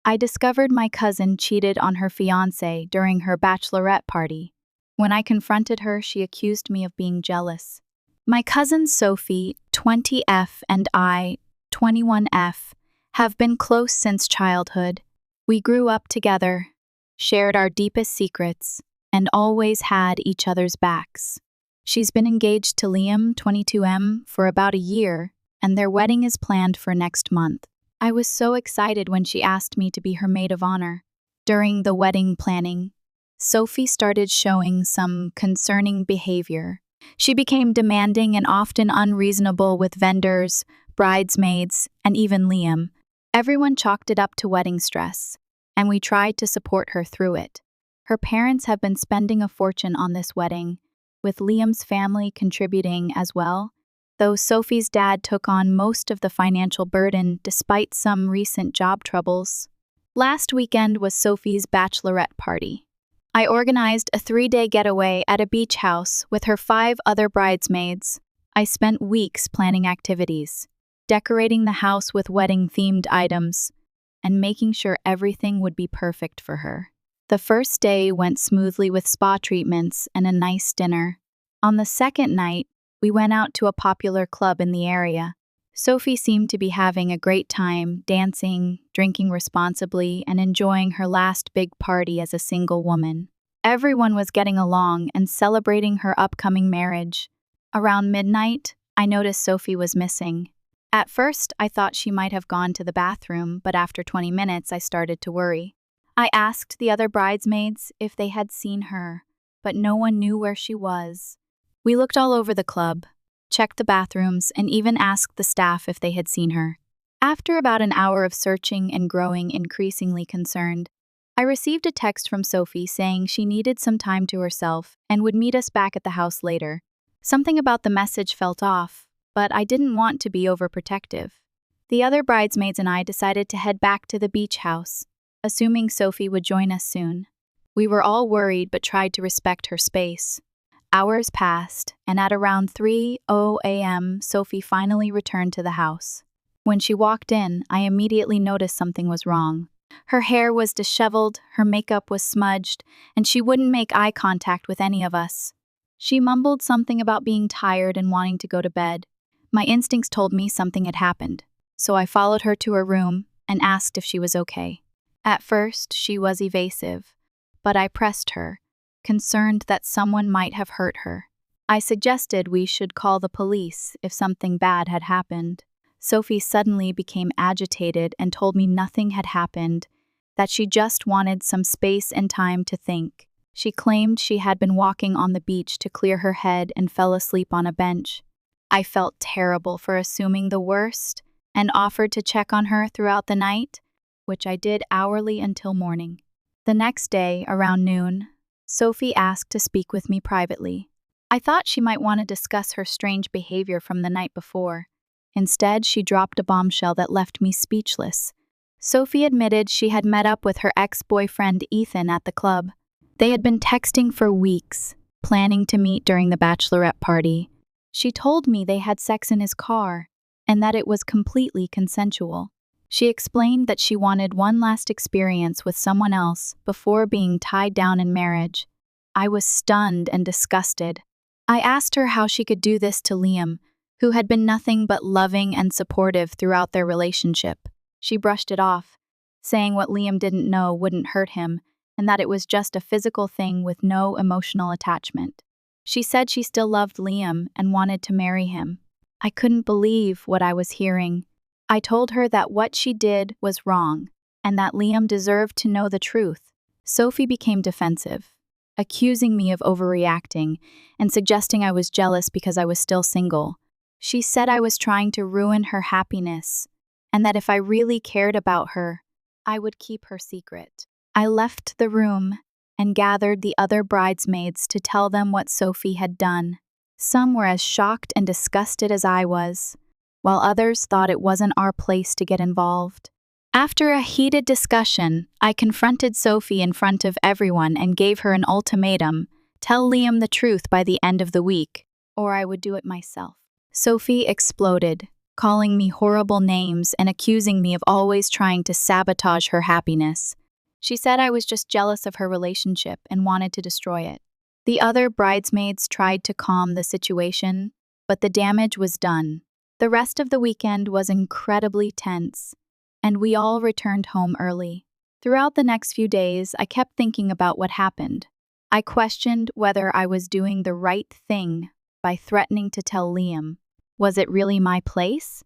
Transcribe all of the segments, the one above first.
I discovered my cousin cheated on her fiancé during her bachelorette party. When I confronted her, she accused me of being jealous. My cousin Sophie, 20F, and I, 21F, have been close since childhood. We grew up together, shared our deepest secrets, and always had each other's backs. She's been engaged to Liam, 22M, for about a year, and their wedding is planned for next month. I was so excited when she asked me to be her maid of honor. During the wedding planning, Sophie started showing some concerning behavior. She became demanding and often unreasonable with vendors, bridesmaids, and even Liam. Everyone chalked it up to wedding stress, and we tried to support her through it. Her parents have been spending a fortune on this wedding, with Liam's family contributing as well, though Sophie's dad took on most of the financial burden despite some recent job troubles. Last weekend was Sophie's bachelorette party. I organized a 3-day getaway at a beach house with her 5 other bridesmaids. I spent weeks planning activities, decorating the house with wedding-themed items, and making sure everything would be perfect for her. The first day went smoothly with spa treatments and a nice dinner. On the second night, we went out to a popular club in the area. Sophie seemed to be having a great time, dancing, drinking responsibly, and enjoying her last big party as a single woman. Everyone was getting along and celebrating her upcoming marriage. Around midnight, I noticed Sophie was missing. At first, I thought she might have gone to the bathroom, but after 20 minutes, I started to worry. I asked the other bridesmaids if they had seen her, but no one knew where she was. We looked all over the club, checked the bathrooms, and even asked the staff if they had seen her. After about an hour of searching and growing increasingly concerned, I received a text from Sophie saying she needed some time to herself and would meet us back at the house later. Something about the message felt off, but I didn't want to be overprotective. The other bridesmaids and I decided to head back to the beach house, assuming Sophie would join us soon. We were all worried but tried to respect her space. Hours passed, and at around 3:00 a.m., Sophie finally returned to the house. When she walked in, I immediately noticed something was wrong. Her hair was disheveled, her makeup was smudged, and she wouldn't make eye contact with any of us. She mumbled something about being tired and wanting to go to bed. My instincts told me something had happened, so I followed her to her room and asked if she was okay. At first, she was evasive, but I pressed her, concerned that someone might have hurt her. I suggested we should call the police if something bad had happened. Sophie suddenly became agitated and told me nothing had happened, that she just wanted some space and time to think. She claimed she had been walking on the beach to clear her head and fell asleep on a bench. I felt terrible for assuming the worst and offered to check on her throughout the night, which I did hourly until morning. The next day, around noon, Sophie asked to speak with me privately. I thought she might want to discuss her strange behavior from the night before. Instead, she dropped a bombshell that left me speechless. Sophie admitted she had met up with her ex-boyfriend Ethan at the club. They had been texting for weeks, planning to meet during the bachelorette party. She told me they had sex in his car, and that it was completely consensual. She explained that she wanted one last experience with someone else before being tied down in marriage. I was stunned and disgusted. I asked her how she could do this to Liam, who had been nothing but loving and supportive throughout their relationship. She brushed it off, saying what Liam didn't know wouldn't hurt him, and that it was just a physical thing with no emotional attachment. She said she still loved Liam and wanted to marry him. I couldn't believe what I was hearing. I told her that what she did was wrong, and that Liam deserved to know the truth. Sophie became defensive, accusing me of overreacting and suggesting I was jealous because I was still single. She said I was trying to ruin her happiness, and that if I really cared about her, I would keep her secret. I left the room and gathered the other bridesmaids to tell them what Sophie had done. Some were as shocked and disgusted as I was, while others thought it wasn't our place to get involved. After a heated discussion, I confronted Sophie in front of everyone and gave her an ultimatum: tell Liam the truth by the end of the week, or I would do it myself. Sophie exploded, calling me horrible names and accusing me of always trying to sabotage her happiness. She said I was just jealous of her relationship and wanted to destroy it. The other bridesmaids tried to calm the situation, but the damage was done. The rest of the weekend was incredibly tense, and we all returned home early. Throughout the next few days, I kept thinking about what happened. I questioned whether I was doing the right thing by threatening to tell Liam. Was it really my place?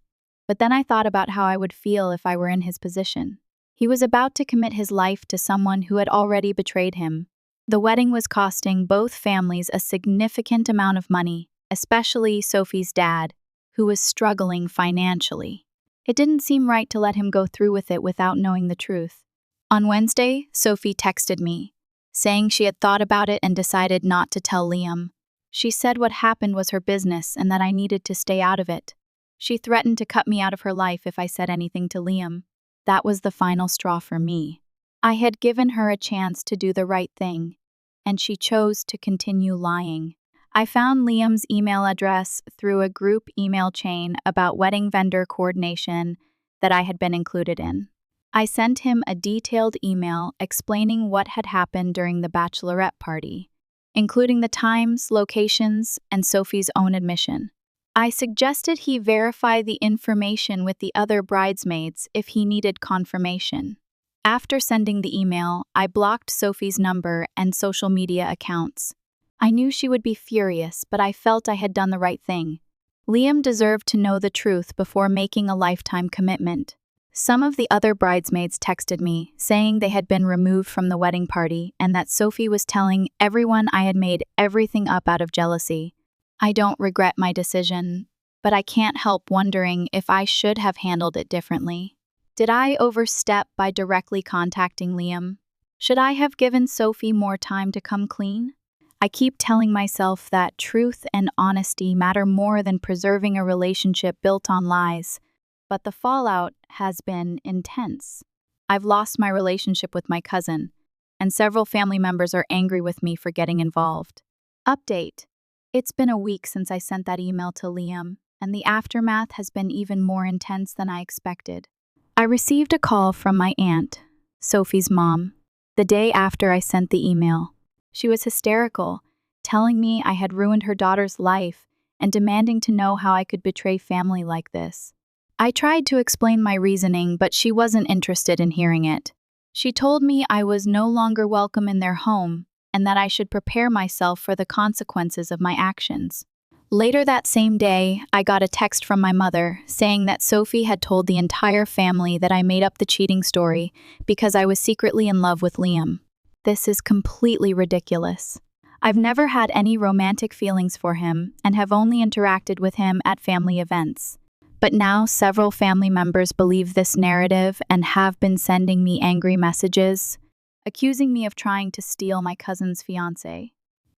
But then I thought about how I would feel if I were in his position. He was about to commit his life to someone who had already betrayed him. The wedding was costing both families a significant amount of money, especially Sophie's dad, who was struggling financially. It didn't seem right to let him go through with it without knowing the truth. On Wednesday, Sophie texted me, saying she had thought about it and decided not to tell Liam. She said what happened was her business and that I needed to stay out of it. She threatened to cut me out of her life if I said anything to Liam. That was the final straw for me. I had given her a chance to do the right thing, and she chose to continue lying. I found Liam's email address through a group email chain about wedding vendor coordination that I had been included in. I sent him a detailed email explaining what had happened during the bachelorette party, including the times, locations, and Sophie's own admission. I suggested he verify the information with the other bridesmaids if he needed confirmation. After sending the email, I blocked Sophie's number and social media accounts. I knew she would be furious, but I felt I had done the right thing. Liam deserved to know the truth before making a lifetime commitment. Some of the other bridesmaids texted me, saying they had been removed from the wedding party and that Sophie was telling everyone I had made everything up out of jealousy. I don't regret my decision, but I can't help wondering if I should have handled it differently. Did I overstep by directly contacting Liam? Should I have given Sophie more time to come clean? I keep telling myself that truth and honesty matter more than preserving a relationship built on lies, but the fallout has been intense. I've lost my relationship with my cousin, and several family members are angry with me for getting involved. Update. It's been a week since I sent that email to Liam, and the aftermath has been even more intense than I expected. I received a call from my aunt, Sophie's mom, the day after I sent the email. She was hysterical, telling me I had ruined her daughter's life and demanding to know how I could betray family like this. I tried to explain my reasoning, but she wasn't interested in hearing it. She told me I was no longer welcome in their home and that I should prepare myself for the consequences of my actions. Later that same day, I got a text from my mother saying that Sophie had told the entire family that I made up the cheating story because I was secretly in love with Liam. This is completely ridiculous. I've never had any romantic feelings for him and have only interacted with him at family events. But now several family members believe this narrative and have been sending me angry messages, accusing me of trying to steal my cousin's fiancé.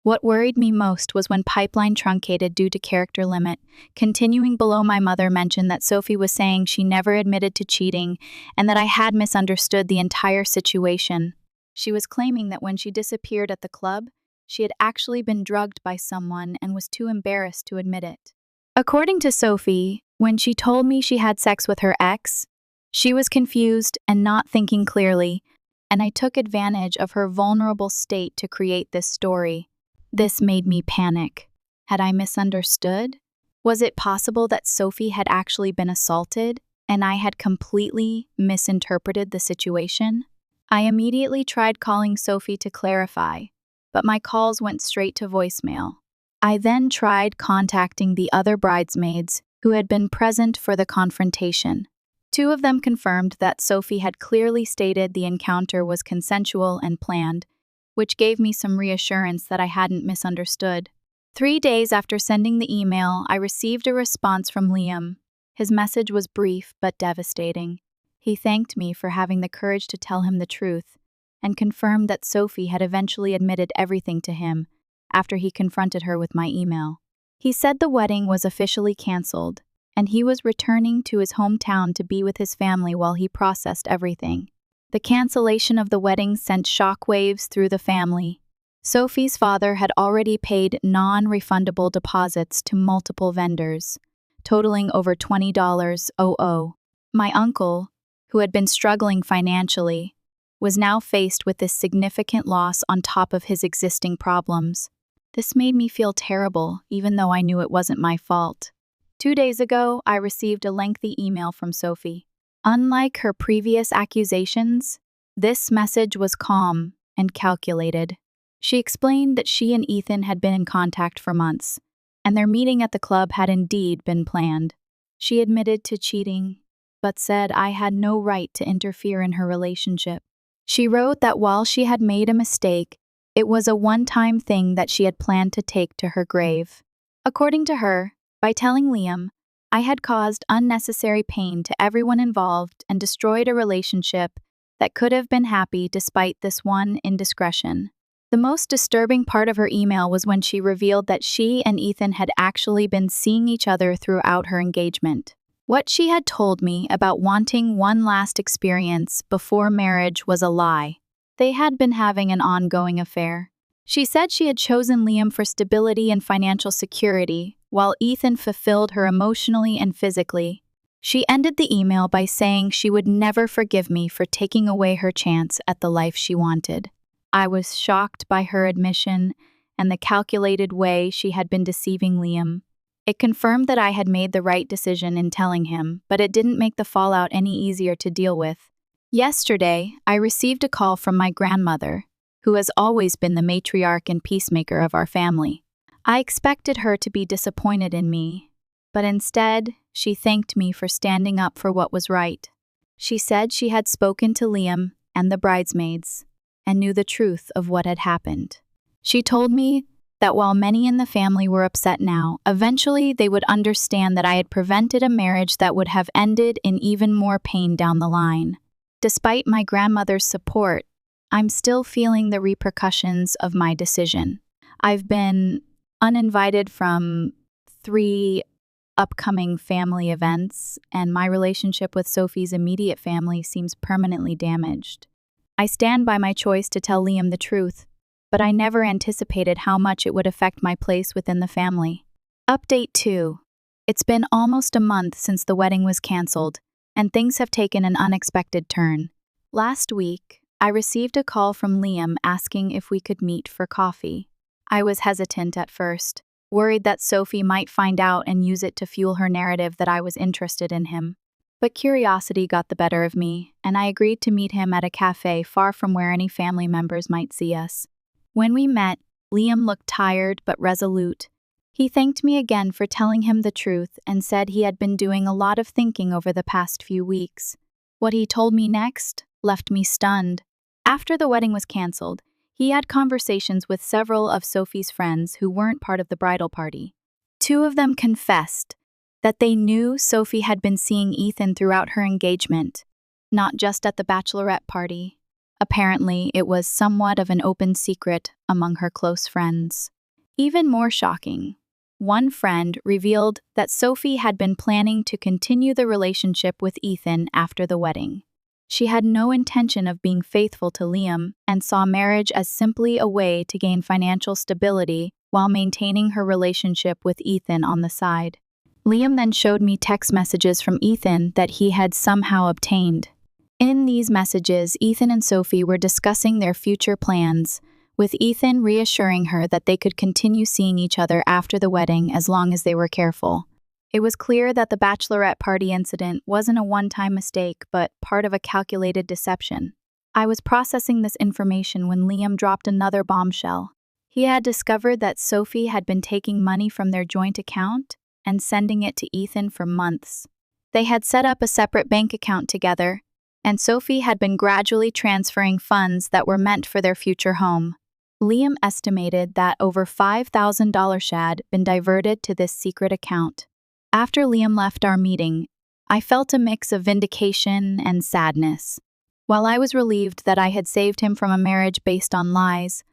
What worried me most was when Pipeline truncated due to character limit. Continuing below, my mother mentioned that Sophie was saying she never admitted to cheating and that I had misunderstood the entire situation. She was claiming that when she disappeared at the club, she had actually been drugged by someone and was too embarrassed to admit it. According to Sophie, when she told me she had sex with her ex, she was confused and not thinking clearly, and I took advantage of her vulnerable state to create this story. This made me panic. Had I misunderstood? Was it possible that Sophie had actually been assaulted and I had completely misinterpreted the situation? I immediately tried calling Sophie to clarify, but my calls went straight to voicemail. I then tried contacting the other bridesmaids who had been present for the confrontation. Two of them confirmed that Sophie had clearly stated the encounter was consensual and planned, which gave me some reassurance that I hadn't misunderstood. 3 days after sending the email, I received a response from Liam. His message was brief but devastating. He thanked me for having the courage to tell him the truth and confirmed that Sophie had eventually admitted everything to him after he confronted her with my email. He said the wedding was officially canceled, and he was returning to his hometown to be with his family while he processed everything. The cancellation of the wedding sent shockwaves through the family. Sophie's father had already paid non-refundable deposits to multiple vendors, totaling over $20. My uncle, who had been struggling financially, was now faced with this significant loss on top of his existing problems. This made me feel terrible, even though I knew it wasn't my fault. 2 days ago, I received a lengthy email from Sophie. Unlike her previous accusations, this message was calm and calculated. She explained that she and Ethan had been in contact for months, and their meeting at the club had indeed been planned. She admitted to cheating, but said I had no right to interfere in her relationship. She wrote that while she had made a mistake, it was a one-time thing that she had planned to take to her grave. According to her, by telling Liam, I had caused unnecessary pain to everyone involved and destroyed a relationship that could have been happy despite this one indiscretion. The most disturbing part of her email was when she revealed that she and Ethan had actually been seeing each other throughout her engagement. What she had told me about wanting one last experience before marriage was a lie. They had been having an ongoing affair. She said she had chosen Liam for stability and financial security, while Ethan fulfilled her emotionally and physically. She ended the email by saying she would never forgive me for taking away her chance at the life she wanted. I was shocked by her admission and the calculated way she had been deceiving Liam. It confirmed that I had made the right decision in telling him, but it didn't make the fallout any easier to deal with. Yesterday, I received a call from my grandmother, who has always been the matriarch and peacemaker of our family. I expected her to be disappointed in me, but instead, she thanked me for standing up for what was right. She said she had spoken to Liam and the bridesmaids and knew the truth of what had happened. She told me that while many in the family were upset now, eventually they would understand that I had prevented a marriage that would have ended in even more pain down the line. Despite my grandmother's support, I'm still feeling the repercussions of my decision. I've been uninvited from 3 upcoming family events, and my relationship with Sophie's immediate family seems permanently damaged. I stand by my choice to tell Liam the truth, but I never anticipated how much it would affect my place within the family. Update 2. It's been almost a month since the wedding was canceled, and things have taken an unexpected turn. Last week, I received a call from Liam asking if we could meet for coffee. I was hesitant at first, worried that Sophie might find out and use it to fuel her narrative that I was interested in him. But curiosity got the better of me, and I agreed to meet him at a cafe far from where any family members might see us. When we met, Liam looked tired but resolute. He thanked me again for telling him the truth and said he had been doing a lot of thinking over the past few weeks. What he told me next left me stunned. After the wedding was canceled, he had conversations with several of Sophie's friends who weren't part of the bridal party. 2 of them confessed that they knew Sophie had been seeing Ethan throughout her engagement, not just at the bachelorette party. Apparently, it was somewhat of an open secret among her close friends. Even more shocking, one friend revealed that Sophie had been planning to continue the relationship with Ethan after the wedding. She had no intention of being faithful to Liam and saw marriage as simply a way to gain financial stability while maintaining her relationship with Ethan on the side. Liam then showed me text messages from Ethan that he had somehow obtained. In these messages, Ethan and Sophie were discussing their future plans, with Ethan reassuring her that they could continue seeing each other after the wedding as long as they were careful. It was clear that the bachelorette party incident wasn't a one-time mistake, but part of a calculated deception. I was processing this information when Liam dropped another bombshell. He had discovered that Sophie had been taking money from their joint account and sending it to Ethan for months. They had set up a separate bank account together, and Sophie had been gradually transferring funds that were meant for their future home. Liam estimated that over $5,000 had been diverted to this secret account. After Liam left our meeting, I felt a mix of vindication and sadness. While I was relieved that I had saved him from a marriage based on lies,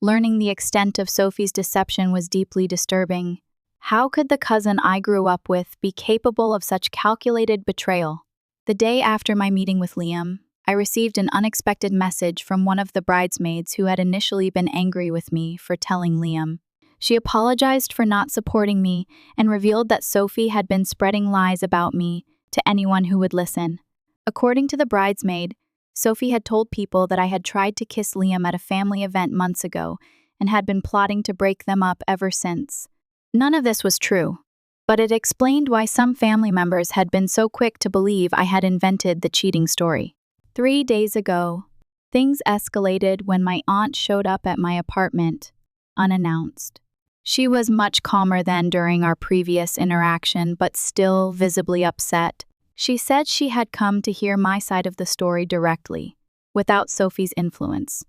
learning the extent of Sophie's deception was deeply disturbing. How could the cousin I grew up with be capable of such calculated betrayal? The day after my meeting with Liam, I received an unexpected message from one of the bridesmaids who had initially been angry with me for telling Liam. She apologized for not supporting me and revealed that Sophie had been spreading lies about me to anyone who would listen. According to the bridesmaid, Sophie had told people that I had tried to kiss Liam at a family event months ago and had been plotting to break them up ever since. None of this was true, but it explained why some family members had been so quick to believe I had invented the cheating story. 3 days ago, things escalated when my aunt showed up at my apartment, unannounced. She was much calmer than during our previous interaction, but still visibly upset. She said she had come to hear my side of the story directly, without Sophie's influence.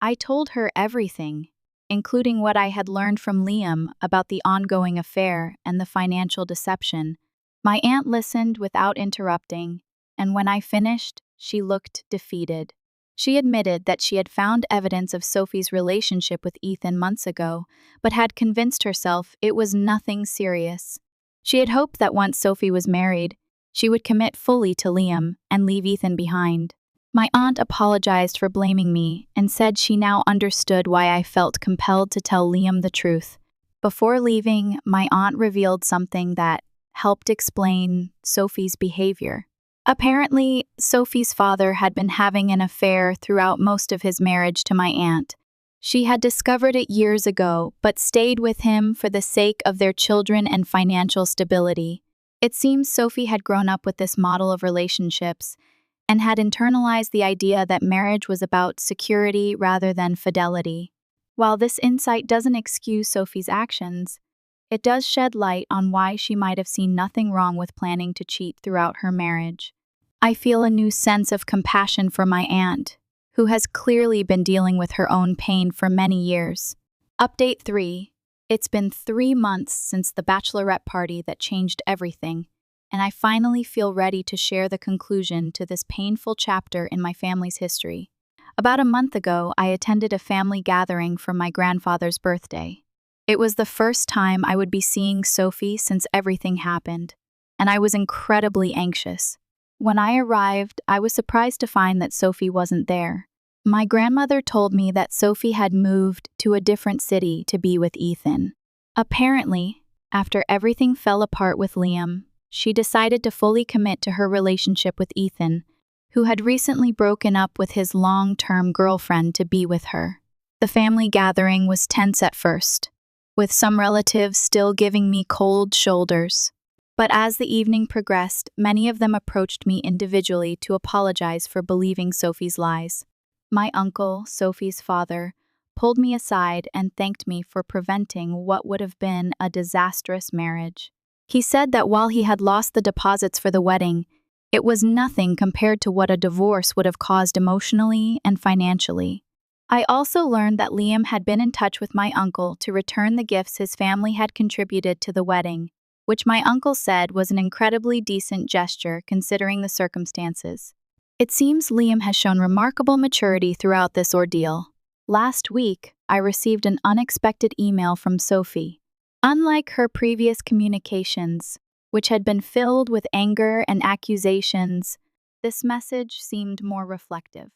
I told her everything, including what I had learned from Liam about the ongoing affair and the financial deception. My aunt listened without interrupting, and when I finished, she looked defeated. She admitted that she had found evidence of Sophie's relationship with Ethan months ago, but had convinced herself it was nothing serious. She had hoped that once Sophie was married, she would commit fully to Liam and leave Ethan behind. My aunt apologized for blaming me and said she now understood why I felt compelled to tell Liam the truth. Before leaving, my aunt revealed something that helped explain Sophie's behavior. Apparently, Sophie's father had been having an affair throughout most of his marriage to my aunt. She had discovered it years ago, but stayed with him for the sake of their children and financial stability. It seems Sophie had grown up with this model of relationships and had internalized the idea that marriage was about security rather than fidelity. While this insight doesn't excuse Sophie's actions, it does shed light on why she might have seen nothing wrong with planning to cheat throughout her marriage. I feel a new sense of compassion for my aunt, who has clearly been dealing with her own pain for many years. Update 3. It's been 3 months since the bachelorette party that changed everything, and I finally feel ready to share the conclusion to this painful chapter in my family's history. About a month ago, I attended a family gathering for my grandfather's birthday. It was the first time I would be seeing Sophie since everything happened, and I was incredibly anxious. When I arrived, I was surprised to find that Sophie wasn't there. My grandmother told me that Sophie had moved to a different city to be with Ethan. Apparently, after everything fell apart with Liam, she decided to fully commit to her relationship with Ethan, who had recently broken up with his long-term girlfriend to be with her. The family gathering was tense at first, with some relatives still giving me cold shoulders. But as the evening progressed, many of them approached me individually to apologize for believing Sophie's lies. My uncle, Sophie's father, pulled me aside and thanked me for preventing what would have been a disastrous marriage. He said that while he had lost the deposits for the wedding, it was nothing compared to what a divorce would have caused emotionally and financially. I also learned that Liam had been in touch with my uncle to return the gifts his family had contributed to the wedding, which my uncle said was an incredibly decent gesture considering the circumstances. It seems Liam has shown remarkable maturity throughout this ordeal. Last week, I received an unexpected email from Sophie. Unlike her previous communications, which had been filled with anger and accusations, this message seemed more reflective.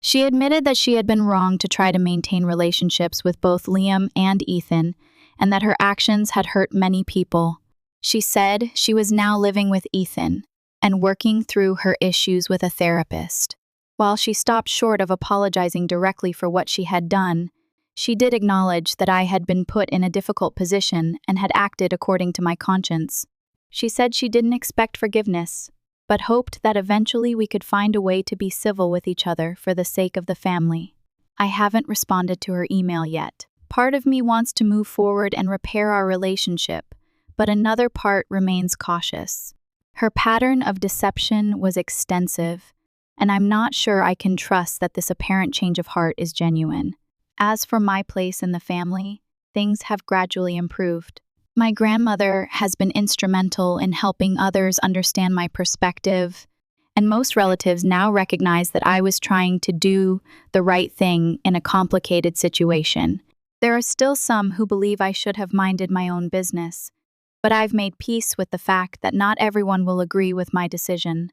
She admitted that she had been wrong to try to maintain relationships with both Liam and Ethan, and that her actions had hurt many people. She said she was now living with Ethan and working through her issues with a therapist. While she stopped short of apologizing directly for what she had done, she did acknowledge that I had been put in a difficult position and had acted according to my conscience. She said she didn't expect forgiveness, but hoped that eventually we could find a way to be civil with each other for the sake of the family. I haven't responded to her email yet. Part of me wants to move forward and repair our relationship, but another part remains cautious. Her pattern of deception was extensive, and I'm not sure I can trust that this apparent change of heart is genuine. As for my place in the family, things have gradually improved. My grandmother has been instrumental in helping others understand my perspective, and most relatives now recognize that I was trying to do the right thing in a complicated situation. There are still some who believe I should have minded my own business, but I've made peace with the fact that not everyone will agree with my decision.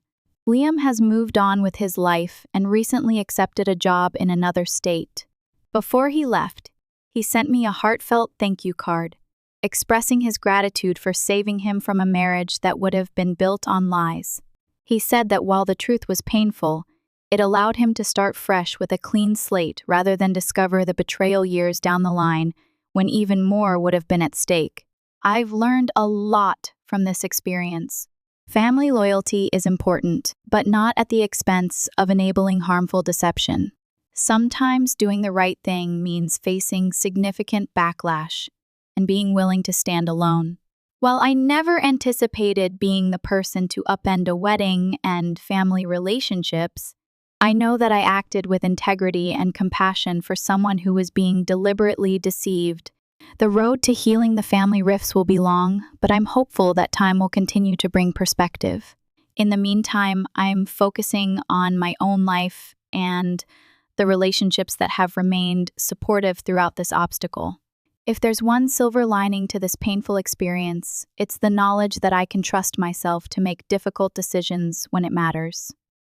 Liam has moved on with his life and recently accepted a job in another state. Before he left, He sent me a heartfelt thank you card, expressing his gratitude for saving him from a marriage that would have been built on lies. He said that while the truth was painful, it allowed him to start fresh with a clean slate rather than discover the betrayal years down the line when even more would have been at stake. I've learned a lot from this experience. Family loyalty is important, but not at the expense of enabling harmful deception. Sometimes doing the right thing means facing significant backlash and being willing to stand alone. While I never anticipated being the person to upend a wedding and family relationships, I know that I acted with integrity and compassion for someone who was being deliberately deceived. The road to healing the family rifts will be long, but I'm hopeful that time will continue to bring perspective. In the meantime, I'm focusing on my own life and the relationships that have remained supportive throughout this obstacle. If there's one silver lining to this painful experience, it's the knowledge that I can trust myself to make difficult decisions when it matters.